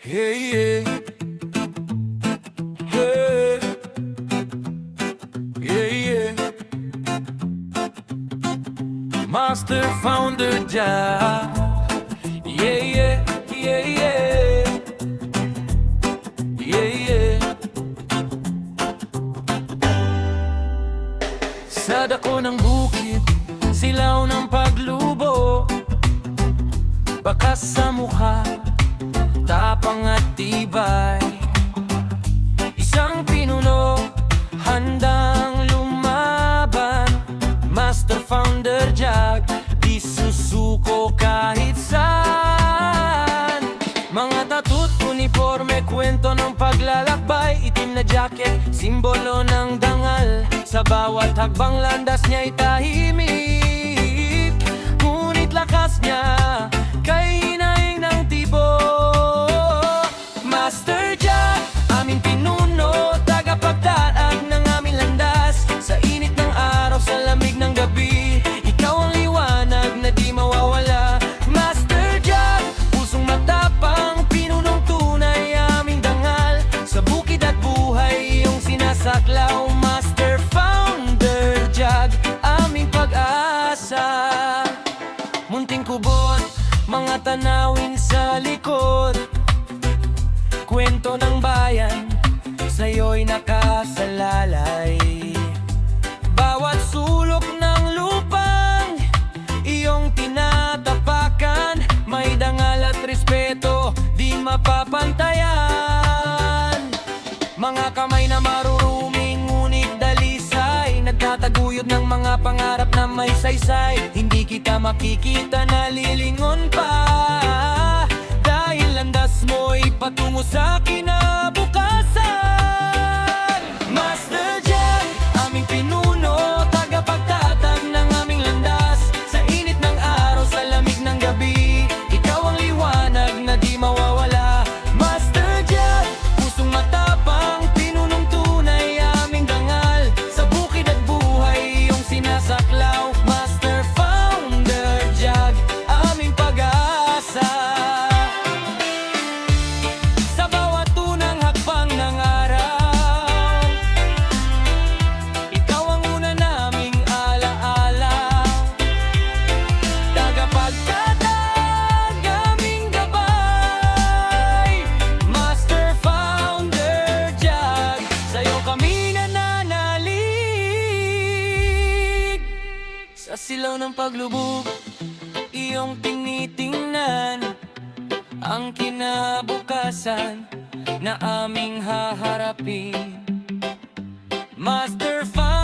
Hey, yeah. Hey, yeah, yeah. Master founder job. Yeah, yeah, yeah, yeah. Yeah, yeah. Sa dako ng bukid, silaw ng paglubo, bakas sa mukha, tapang at tibay. Isang pinuno, handang lumaban. Master founder jag, di susuko kahit saan. Mga tato't uniforme, kwento ng paglalakbay. Itim na jacket, simbolo ng dangal. Sa bawat hagbang landas niya'y tahimik, ngunit lakas niya kay hinaing ng tibo. Master Jag, aming pinuno, tagapagdaan ng aming landas. Sa init ng araw, sa lamig ng gabi, ikaw ang liwanag na di mawawala. Master Jag, pusong matapang, pinunong tunay aming dangal. Sa bukid at buhay, iyong sinasaklaw. Master founder Jag, aming pag-asa. Munting kubot, mga tanawin sa likod, kwento ng bayan, sa'yo'y nakasalalay. Bawat sulok ng lupang iyong tinatapakan, may dangal at respeto, di mapapantayan. Mga kamay na maruruming, ngunit dalisay, nagtataguyod ng mga pangarap na may saysay. Hindi kita makikita, nalilingon pa, dahil landas mo'y patungo sa kinabukasan. Master Jag, aming pinuno, tagapagtatag ng aming landas. Sa init ng araw, sa lamig ng gabi, ikaw ang liwanag na di mawawala. Master Jag, pusong matapang, pinunong tunay aming dangal. Sa bukid at buhay, iyong sinasaklaw. Master founder Jag, aming pag-asa. Sa bawat tunang hakbang ng araw, ikaw ang una naming alaala. Tagapagtatag, aming gabay. Master founder Jag, sa'yo kami nananalig. Sa silaw ng paglubog, iyong tinitingnan ang kinabukasan na aming haharapin. Master founder